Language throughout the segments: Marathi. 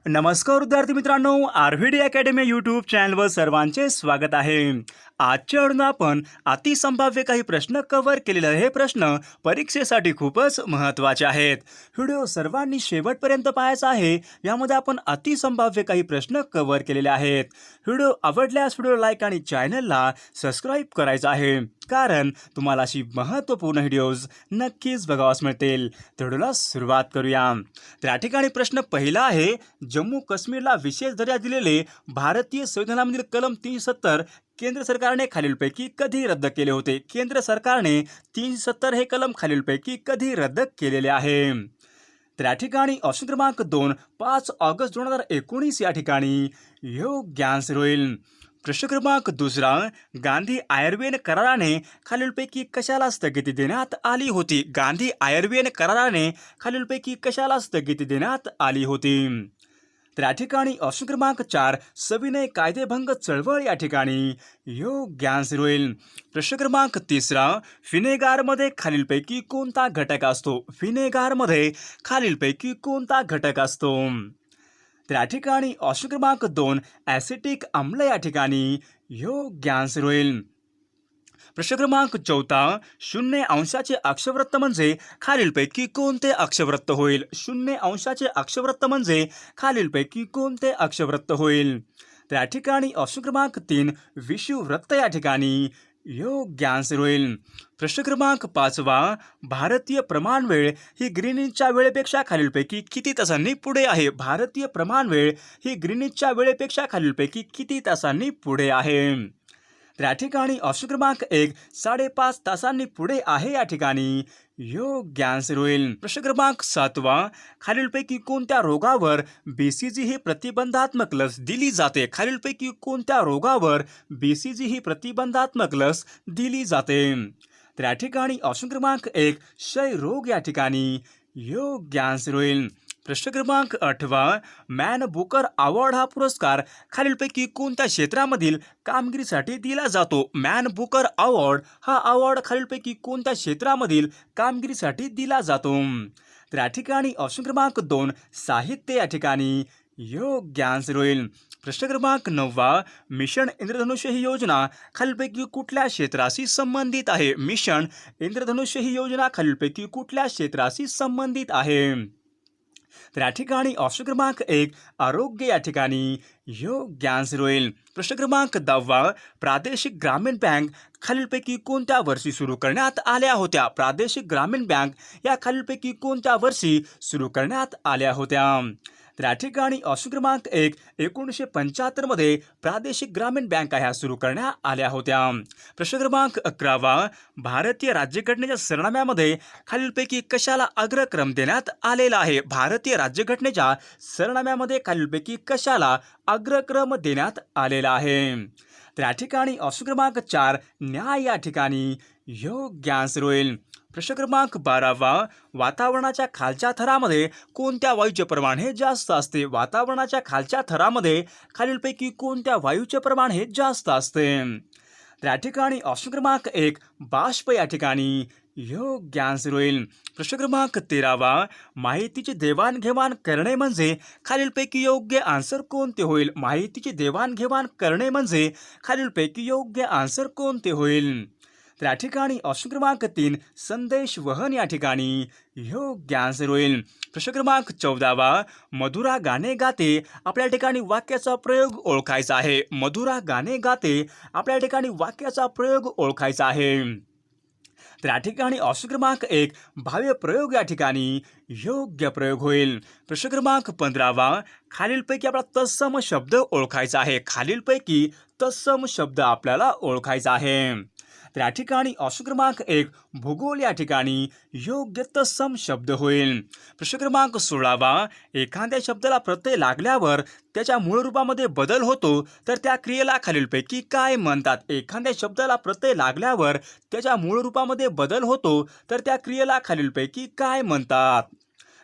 नमस्कार विद्यार्थी मित्रांनो, आरव्हीडी अकॅडमी यूट्यूब चॅनलवर सर्वांचे स्वागत आहे। आजच्या व्हिडिओत आपण अतिसंभाव्य काही प्रश्न कव्हर केलेले आहे। हे प्रश्न परीक्षेसाठी खूपच महत्त्वाचे आहेत। व्हिडिओ सर्वांनी शेवटपर्यंत पाहायचा आहे। यामध्ये आपण अतिसंभाव्य काही प्रश्न कव्हर केलेले आहेत। व्हिडिओ आवडल्यास व्हिडिओ लाईक आणि चॅनलला सबस्क्राइब करायचं आहे, कारण तुम्हाला अशी महत्त्वपूर्ण व्हिडिओज नक्कीच बघावास मिळतील। तर व्हिडिओला सुरुवात करूया। तर या ठिकाणी प्रश्न पहिला आहे, जम्मू काश्मीरला विशेष दर्जा दिलेले भारतीय संविधानामधील कलम 370 केंद्र सरकारने खालीलपैकी कधी रद्द केले होते? केंद्र सरकारने 370 हे कलम खालीलपैकी कधी रद्द केलेले आहे? तर या ठिकाणी ऑप्शन क्रमांक 2 5 ऑगस्ट 2019 या ठिकाणी योग्य आन्सर होईल। प्रश्न क्रमांक 2 गांधी आयुर्वेद कराराने खालीलपैकी कशाला स्थगिती देण्यात आली होती? गांधी आयुर्वेद कराराने खालीलपैकी कशाला स्थगिती देण्यात आली होती? तर या ठिकाणी ऑप्शन क्रमांक 4 सविनय कायदेभंग चळवळ या ठिकाणी योग्य आन्सर होईल। प्रश्न क्रमांक 3 व्हिनेगारमध्ये खालीलपैकी कोणता घटक असतो? व्हिनेगारमध्ये खालीलपैकी कोणता घटक असतो? तर या ठिकाणी ऑप्शन क्रमांक 2 ॲसिटिक आम्ल या ठिकाणी योग्य आन्सर होईल। प्रश्न क्रमांक 4 शून्य अंशाचे अक्षवृत्त म्हणजे खालीलपैकी कोणते अक्षवृत्त होईल? शून्य अंशाचे अक्षवृत्त म्हणजे खालीलपैकी कोणते अक्षवृत्त होईल? तर या ठिकाणी ऑप्शन क्रमांक 3 विषुववृत्त या ठिकाणी योग्य आन्सर होईल। प्रश्न क्रमांक 5 भारतीय प्रमाणवेळ ही ग्रीनिचच्या वेळेपेक्षा खालीलपैकी किती तासांनी पुढे आहे? भारतीय प्रमाणवेळ ही ग्रीनिचच्या वेळेपेक्षा खालीलपैकी किती तासांनी पुढे आहे? तर या ठिकाणी ऑप्शन क्रमांक 1 5.5 तासांनी पुढे आहे या ठिकाणी योग्य आन्सर होईल। प्रश्न क्रमांक 7 खालीलपैकी कोणत्या रोगावर BCG ही प्रतिबंधात्मक लस दिली जाते? खालीलपैकी कोणत्या रोगावर BCG ही प्रतिबंधात्मक लस दिली जाते? तर या ठिकाणी ऑप्शन क्रमांक 1 क्षयरोग या ठिकाणी योग्य आन्सर होईल। प्रश्न क्रमांक 8 मॅन बुकर अवॉर्ड हा पुरस्कार खालीलपैकी कोणत्या क्षेत्रामधील कामगिरीसाठी दिला जातो? मॅन बुकर अवॉर्ड हा अवॉर्ड खालीलपैकी कोणत्या क्षेत्रामधील कामगिरीसाठी दिला जातो? तर या ठिकाणी ऑप्शन क्रमांक 2 साहित्य या ठिकाणी योग्य आन्सर होईल। प्रश्न क्रमांक 9 मिशन इंद्रधनुष्य ही योजना खालीलपैकी कुठल्या क्षेत्राशी संबंधित आहे? मिशन इंद्रधनुष्य ही योजना खालीलपैकी कुठल्या क्षेत्राशी संबंधित आहे? तर या ठिकाणी ऑप्शन क्रमांक 1 आरोग्य या ठिकाणी योग्य आन्सर होईल। प्रश्न क्रमांक 10 प्रादेशिक ग्रामीण बँक खालीलपैकी कोणत्या वर्षी सुरू करण्यात आल्या होत्या? प्रादेशिक ग्रामीण बँक या खालीलपैकी कोणत्या वर्षी सुरू करण्यात आल्या होत्या? तर या ठिकाणी ऑप्शन क्रमांक 1 1975 मध्ये प्रादेशिक ग्रामीण बँका ह्या सुरू करण्यात आल्या होत्या। प्रश्न क्रमांक 11 भारतीय राज्यघटनेच्या सरनाम्यामध्ये खालीलपैकी कशाला अग्रक्रम देण्यात आलेला आहे? भारतीय राज्यघटनेच्या सरनाम्यामध्ये खालीलपैकी कशाला अग्रक्रम देण्यात आलेला आहे? तर या ठिकाणी ऑप्शन क्रमांक 4 न्याय या ठिकाणी योग्य आन्सर होईल। प्रश्न क्रमांक 12 वातावरणाच्या खालच्या थरामध्ये कोणत्या वायूचे प्रमाण हे जास्त असते? वातावरणाच्या खालच्या थरामध्ये खालीलपैकी कोणत्या वायूचे प्रमाण हे जास्त असते? तर या ठिकाणी ऑप्शन क्रमांक 1 बाष्प या ठिकाणी योग्य आन्सर होईल। प्रश्न क्रमांक 13 माहितीची देवाणघेवाण करणे म्हणजे खालीलपैकी योग्य आन्सर कोणते होईल? माहितीची देवाणघेवाण करणे म्हणजे खालीलपैकी योग्य आन्सर कोणते होईल? तर या ठिकाणी ऑप्शन क्रमांक 3 संदेश वहन या ठिकाणी योग्य आन्सर होईल। प्रश्न क्रमांक 14 मधुरा गाणे गाते आपल्या ठिकाणी वाक्याचा प्रयोग ओळखायचा आहे। मधुरा गाणे गाते आपल्या ठिकाणी वाक्याचा प्रयोग ओळखायचा आहे। तर या ठिकाणी ऑप्शन क्रमांक 1 भाव्य प्रयोग या ठिकाणी योग्य प्रयोग होईल। प्रश्न क्रमांक 15 खालीलपैकी आपला तत्सम शब्द ओळखायचा आहे। खालीलपैकी तत्सम शब्द आपल्याला ओळखायचा आहे। तर या ठिकाणी ऑप्शन क्रमांक 1 भूगोल या ठिकाणी योग्य तत्सम शब्द होईल। प्रश्न क्रमांक 16 एखाद्या शब्दाला प्रत्यय लागल्यावर त्याच्या मूळ रूपामध्ये बदल होतो तर त्या क्रियेला खालीलपैकी काय म्हणतात? एखाद्या शब्दाला प्रत्यय लागल्यावर त्याच्या मूळ रूपामध्ये बदल होतो तर त्या क्रियेला खालीलपैकी काय म्हणतात?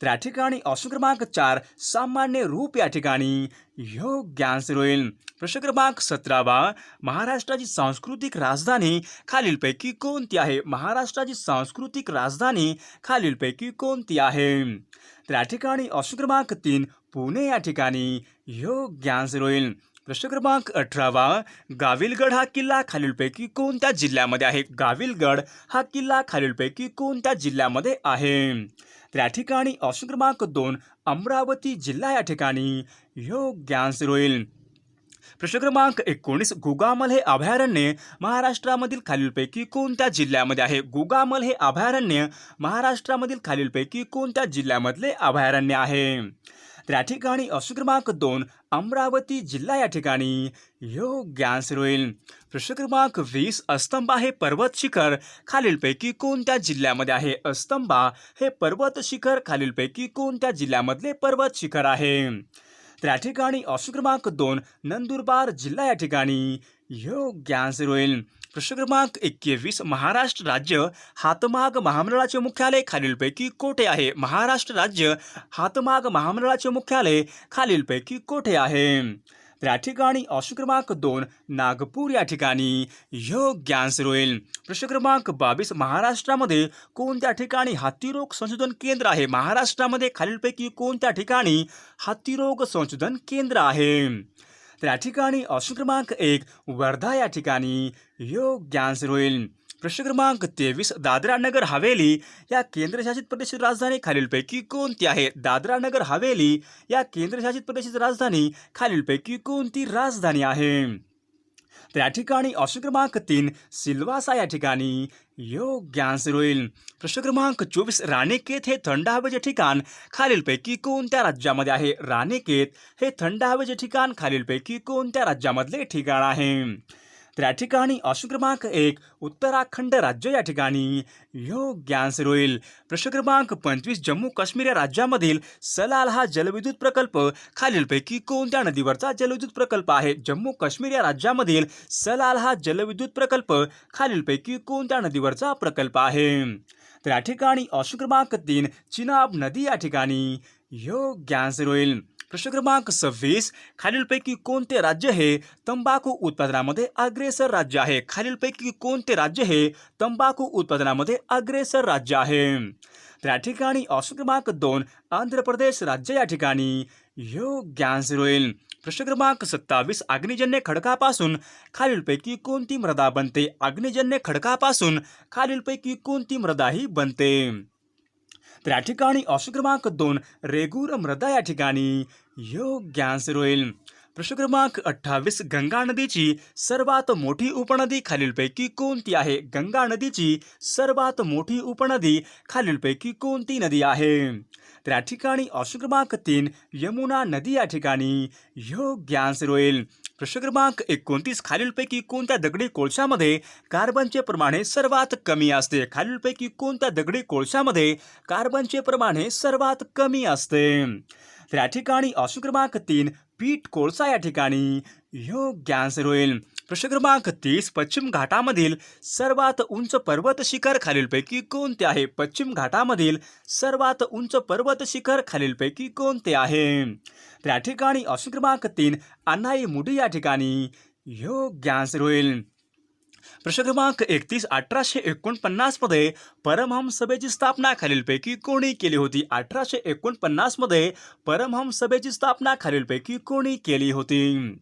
तर या ठिकाणी ऑप्शन क्रमांक 4 सामान्य रूप या ठिकाणी योग्य आन्सर होईल. प्रश्न क्रमांक 17 महाराष्ट्राची सांस्कृतिक राजधानी खालीलपैकी कोणती आहे? महाराष्ट्राची सांस्कृतिक राजधानी खालीलपैकी कोणती आहे? तर या ठिकाणी ऑप्शन क्रमांक 3 पुणे या ठिकाणी योग्य आन्सर होईल. प्रश्न क्रमांक 18 गाविलगड हा किल्ला खालीलपैकी कोणत्या जिल्ह्यामध्ये आहे? गाविलगड हा किल्ला खालीलपैकी कोणत्या जिल्ह्यामध्ये आहे? तर या ठिकाणी ऑप्शन क्रमांक 2 अमरावती जिल्हा या ठिकाणी योग्य आन्सर होईल. प्रश्न क्रमांक 19 गुगामल हे अभयारण्य महाराष्ट्रामधील खालीलपैकी कोणत्या जिल्ह्यामध्ये आहे? गुगामल हे अभयारण्य महाराष्ट्रामधील खालीलपैकी कोणत्या जिल्ह्यामधले अभयारण्य आहे? तर या ठिकाणी ऑप्शन क्रमांक 2 अमरावती जिल्हा या ठिकाणी योग्य आन्सर होईल. प्रश्न क्रमांक 20 अस्तंबा हे पर्वत शिखर खालीलपैकी कोणत्या जिल्ह्यामध्ये आहे? अस्तंबा हे पर्वत शिखर खालीलपैकी कोणत्या जिल्ह्यामधले पर्वत शिखर आहे? तर या ठिकाणी ऑप्शन क्रमांक 2 नंदुरबार जिल्हा या ठिकाणी योग्य आन्सर होईल. प्रश्न क्रमांक 21 महाराष्ट्र राज्य हातमाग महामंडळाचे मुख्यालय खालीलपैकी कोठे आहे? महाराष्ट्र राज्य हातमाग महामंडळाचे मुख्यालय खालीलपैकी कोठे आहे? तर या ठिकाणी ऑप्शन क्रमांक 2 नागपूर या ठिकाणी योग्य आन्सर होईल. प्रश्न क्रमांक 22 महाराष्ट्रामध्ये कोणत्या ठिकाणी हत्तीरोग संशोधन केंद्र आहे? महाराष्ट्रामध्ये खालीलपैकी कोणत्या ठिकाणी हत्तीरोग संशोधन केंद्र आहे? तर या ठिकाणी ऑप्शन क्रमांक 1 वर्धा या ठिकाणी योग्य आन्सर होईल. प्रश्न क्रमांक 23 दादरा नगर हवेली या केंद्रशासित प्रदेशाची राजधानी खालीलपैकी कोणती आहे? दादरा नगर हवेली या केंद्रशासित प्रदेशाची राजधानी खालीलपैकी कोणती राजधानी आहे? तर या ठिकाणी ऑप्शन क्रमांक 3 सिल्वासा या ठिकाणी योग्य आन्सर होईल. प्रश्न क्रमांक 24 राणीखेत हे थंड हवेचे ठिकाण खालीलपैकी कोणत्या राज्यामध्ये आहे? राणीखेत हे थंड हवेचे ठिकाण खालीलपैकी कोणत्या राज्यामधले ठिकाण आहे? तर या ठिकाणी ऑप्शन क्रमांक 1 उत्तराखंड राज्य या ठिकाणी योग्य आन्सर होईल. प्रश्न क्रमांक 25 जम्मू काश्मीर या राज्यामधील सलाल हा जलविद्युत प्रकल्प खालीलपैकी कोणत्या नदीवरचा जलविद्युत प्रकल्प आहे? जम्मू काश्मीर या राज्यामधील सलाल हा जलविद्युत प्रकल्प खालीलपैकी कोणत्या नदीवरचा प्रकल्प आहे? तर या ठिकाणी ऑप्शन क्रमांक 3 चिनाब नदी या ठिकाणी योग्य आन्सर होईल. प्रश्न क्रमांक 26 खालीलपैकी कोणते राज्य हे तंबाखू उत्पादनामध्ये अग्रेसर राज्य आहे? खालीलपैकी कोणते राज्य हे तंबाखू उत्पादनामध्ये अग्रेसर राज्य आहे? तर या ठिकाणी ऑप्शन क्रमांक 2 आंध्र प्रदेश राज्य या ठिकाणी योग्य आन्सर होईल. प्रश्न क्रमांक 27 अग्निजन्य खडकापासून खालीलपैकी कोणती मृदा बनते? अग्निजन्य खडकापासून खालीलपैकी कोणती मृदा ही बनते? तर या ठिकाणी ऑप्शन क्रमांक 2 रेगूर मृदा या ठिकाणी योग्य आन्सर होईल. प्रश्न क्रमांक 28 गंगा नदीची सर्वात मोठी उपनदी खालीलपैकी कोणती आहे? गंगा नदीची सर्वात मोठी उपनदी खालीलपैकी कोणती नदी आहे? तर या ठिकाणी ऑप्शन क्रमांक 3 यमुना नदी या ठिकाणी योग्य आन्सर होईल. प्रश्न क्रमांक 29 खालीलपैकी कोणत्या दगडी कोळशामध्ये कार्बनचे प्रमाण हे सर्वात कमी असते? खालीलपैकी कोणत्या दगडी कोळशामध्ये कार्बनचे प्रमाण हे सर्वात कमी असते? तर या ठिकाणी ऑप्शन क्रमांक 3 पीठ कोळसा या ठिकाणी योग्य आन्सर होईल. प्रश्न क्रमांक 30 पश्चिम घाटामधील सर्वात उंच पर्वत शिखर खालीलपैकी कोणते आहे? पश्चिम घाटामधील सर्वात उंच पर्वत शिखर खालीलपैकी कोणते आहे? तर या ठिकाणी ऑप्शन क्रमांक 3 अनाईमुडी या ठिकाणी योग्य आन्सर होईल. प्रश्न क्रमांक 31 1849 मध्ये परमहंस सभेची स्थापना खालीलपैकी कोणी केली होती? 1849 मध्ये परमहंस सभेची स्थापना खालीलपैकी कोणी केली होती?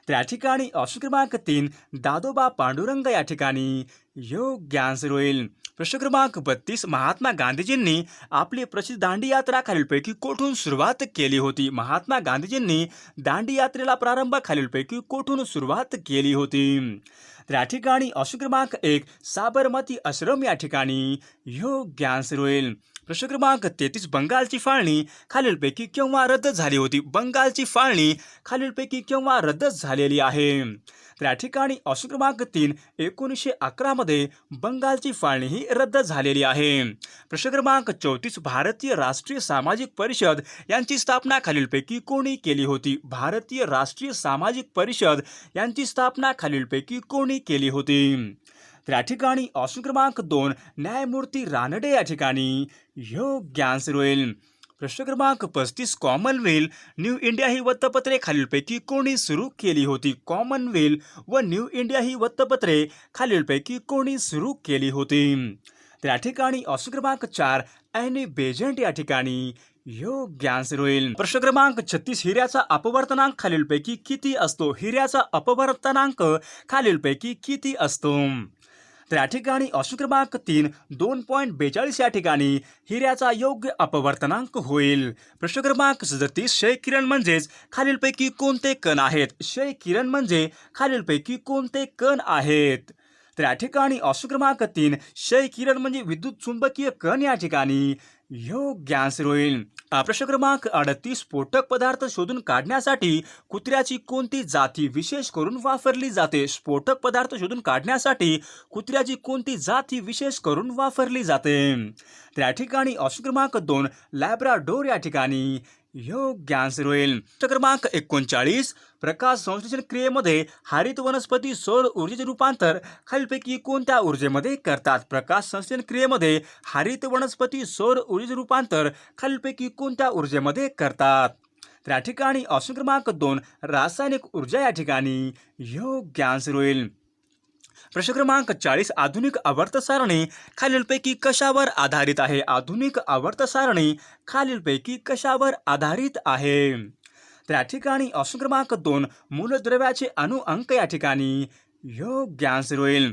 तर या ठिकाणी ऑप्शन क्रमांक 3 दादोबा पांडुरंग या ठिकाणी योग्य आन्सर होईल. प्रश्न क्रमांक 32 महात्मा गांधीजींनी आपली प्रसिद्ध दांडी यात्रा खालीलपैकी कोठून सुरुवात केली होती? महात्मा गांधीजींनी दांडी यात्रेला प्रारंभ खालीलपैकी कोठून सुरुवात केली होती? तर या ठिकाणी ऑप्शन क्रमांक 1 साबरमती आश्रम या ठिकाणी योग्य आन्सर होईल. प्रश्न क्रमांक 33 बंगालची फाळणी खालीलपैकी केव्हा रद्द झाली होती? बंगालची फाळणी खालीलपैकी केव्हा रद्द झालेली आहे? तर या ठिकाणी ऑप्शन क्रमांक 3 1911 मध्ये बंगालची फाळणी ही रद्द झालेली आहे. प्रश्न क्रमांक 34 भारतीय राष्ट्रीय सामाजिक परिषद यांची स्थापना खालीलपैकी कोणी केली होती? भारतीय राष्ट्रीय सामाजिक परिषद यांची स्थापना खालीलपैकी कोणी केली होती? तर या ठिकाणी ऑप्शन क्रमांक 2 न्यायमूर्ती रानडे या ठिकाणी योग्य आन्सर होईल. प्रश्न क्रमांक 35 कॉमनवेल्थ न्यू इंडिया ही वृत्तपत्रे खालीलपैकी कोणी सुरू केली होती? कॉमनवेल्थ व न्यू इंडिया ही वृत्तपत्रे खालीलपैकी कोणी सुरू केली होती? तर या ठिकाणी ऑप्शन क्रमांक 4 ॲनी बेझंट या ठिकाणी योग्य आन्सर होईल. प्रश्न क्रमांक 36 हिऱ्याचा अपवर्तनांक खालीलपैकी किती असतो? हिऱ्याचा अपवर्तनांक खालीलपैकी किती असतो? तर या ठिकाणी ऑप्शन क्रमांक 3 2.42 या ठिकाणी हिऱ्याचा योग्य अपवर्तनांक होईल. प्रश्न क्रमांक 37 क्षय किरण म्हणजेच खालीलपैकी कोणते कण आहेत? क्षय किरण म्हणजे खालीलपैकी कोणते कण आहेत? तर या ठिकाणी ऑप्शन क्रमांक 3 क्षय किरण म्हणजे विद्युत चुंबकीय कण या ठिकाणी योग्य आन्सर होईल. प्रश्न क्रमांक 38 स्फोटक पदार्थ शोधून काढण्यासाठी कुत्र्याची कोणती जाती विशेष करून वापरली जाते? स्फोटक पदार्थ शोधून काढण्यासाठी कुत्र्याची कोणती जाती विशेष करून वापरली जाते? तर या ठिकाणी ऑप्शन क्रमांक 2 लॅब्राडोर या ठिकाणी योग्य आन्सर होईल. प्रश्न क्रमांक 39 प्रकाश संश्लेषण क्रियेमध्ये हरित वनस्पती सौर ऊर्जेचे रूपांतर खालीलपैकी कोणत्या ऊर्जेमध्ये करतात? प्रकाश संश्लेषण क्रियेमध्ये हरित वनस्पती सौर ऊर्जेचे रूपांतर खालीलपैकी कोणत्या ऊर्जेमध्ये करतात? तर या ठिकाणी ऑप्शन क्रमांक 2 रासायनिक ऊर्जा या ठिकाणी योग्य आन्सर होईल. प्रश्न क्रमांक 40 आधुनिक आवर्त सारणी खालीलपैकी कशावर आधारित आहे? आधुनिक आवर्त सारणी खालीलपैकी कशावर आधारित आहे? तर या ठिकाणी ऑप्शन क्रमांक 2 मूलद्रव्याचे अणु अंक या ठिकाणी योग्य आन्सर होईल.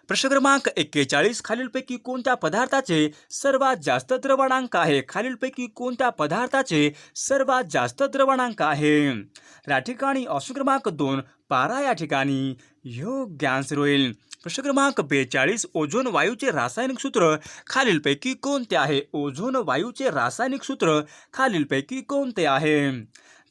प्रश्न क्रमांक 41 खालीलपैकी कोणत्या पदार्थाचे सर्वात जास्त द्रवणांक आहे? खालीलपैकी कोणत्या पदार्थाचे सर्वात जास्त द्रवणांक आहे? तर या ठिकाणी ऑप्शन क्रमांक 2 पारा या ठिकाणी योग्य आन्सर होईल. प्रश्न क्रमांक 42 ओझोन वायूचे रासायनिक सूत्र खालीलपैकी कोणते आहे? ओझोन वायूचे रासायनिक सूत्र खालीलपैकी कोणते आहे?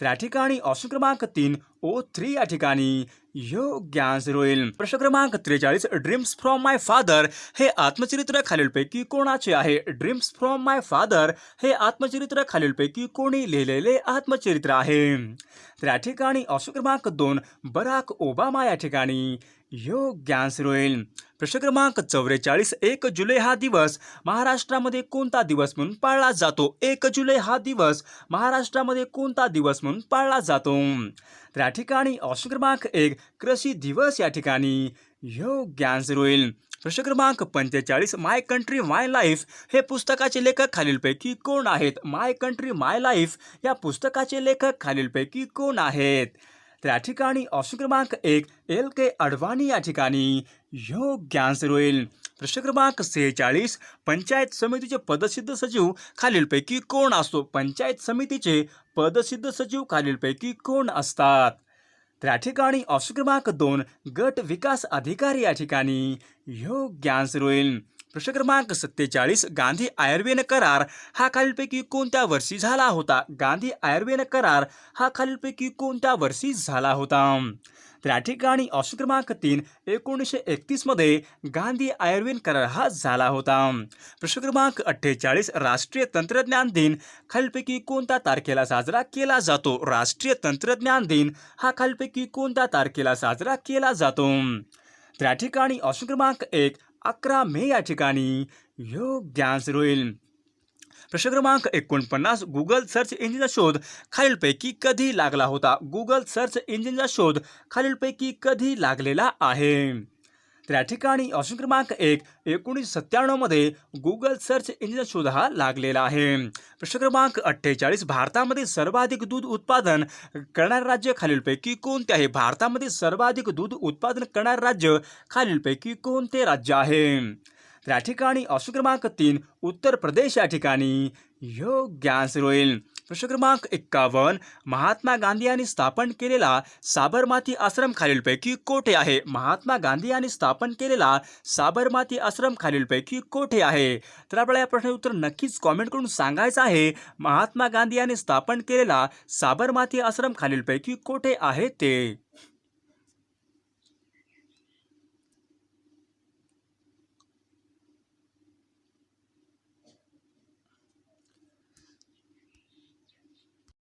तर या ठिकाणी ऑप्शन क्रमांक 3 O3 या ठिकाणी योग्य आन्सर होईल. प्रश्न क्रमांक 43 ड्रीम्स फ्रॉम माय फादर हे आत्मचरित्र खालीलपैकी कोणाचे आहे? ड्रीम्स फ्रॉम माय फादर हे आत्मचरित्र खालीलपैकी कोणी लिहिलेले आत्मचरित्र आहे? तर या ठिकाणी ऑप्शन क्रमांक 2 बराक ओबामा या ठिकाणी योग्य आन्सर होईल. प्रश्न क्रमांक 44 1 जुलै हा दिवस महाराष्ट्रामध्ये कोणता दिवस म्हणून पाळला जातो? 1 जुलै हा दिवस महाराष्ट्रामध्ये कोणता दिवस म्हणून पाळला जातो? तर या ठिकाणी ऑप्शन क्रमांक 1 कृषी दिवस या ठिकाणी योग्य आन्सर होईल. प्रश्न क्रमांक 45 माय कंट्री माय लाईफ हे पुस्तकाचे लेखक खालीलपैकी कोण आहेत? माय कंट्री माय लाईफ या पुस्तकाचे लेखक खालीलपैकी कोण आहेत? तर या ठिकाणी ऑप्शन क्रमांक 1 LK अडवाणी या ठिकाणी योग्य आन्सर होईल. प्रश्न क्रमांक 46 पंचायत समितीचे पदसिद्ध सचिव खालीलपैकी कोण असतो? पंचायत समितीचे पदसिद्ध सचिव खालीलपैकी कोण असतात? तर या ठिकाणी ऑप्शन क्रमांक 2 गट विकास अधिकारी या ठिकाणी योग्य आन्सर होईल. प्रश्न क्रमांक 47 गांधी आयर्विन करार हा खालीलपैकी कोणत्या वर्षी झाला होता? गांधी आयर्विन करार हा खालीलपैकी कोणत्या वर्षी झाला होता? तर या ठिकाणी ऑप्शन क्रमांक 3 1931 मध्ये गांधी आयर्विन करार हा झाला होता. प्रश्न क्रमांक 48 राष्ट्रीय तंत्रज्ञान दिन खालीलपैकी कोणत्या तारखेला साजरा केला जातो? राष्ट्रीय तंत्रज्ञान दिन हा खालीलपैकी कोणत्या तारखेला साजरा केला जातो? तर या ठिकाणी ऑप्शन क्रमांक 1 11 मे या ठिकाणी योग्य आन्सर होईल. प्रश्न क्रमांक 49 गुगल सर्च इंजिनचा शोध खालीलपैकी कधी लागला होता? गुगल सर्च इंजिनचा शोध खालीलपैकी कधी लागलेला आहे? तर या ठिकाणी ऑप्शन क्रमांक 1 1997 मध्ये गुगल सर्च इंजिनचा शोध हा लागलेला आहे. प्रश्न क्रमांक 48 भारतामध्ये सर्वाधिक दूध उत्पादन करणारे राज्य खालीलपैकी कोणते आहे? भारतामध्ये सर्वाधिक दूध उत्पादन करणारे राज्य खालीलपैकी कोणते राज्य आहे? तर या ठिकाणी ऑप्शन क्रमांक 3 उत्तर प्रदेश या ठिकाणी योग्य आन्सर होईल. प्रश्न क्रमांक 51 महात्मा गांधी यांनी स्थापन केलेला साबरमती आश्रम खालीलपैकी कोठे आहे? महात्मा गांधी यांनी स्थापन केलेला साबरमती आश्रम खालीलपैकी कोठे आहे? तर आपल्याला या प्रश्नाचे उत्तर नक्कीच कॉमेंट करून सांगायचं आहे. महात्मा गांधी यांनी स्थापन केलेला साबरमती आश्रम खालीलपैकी कोठे आहे ते.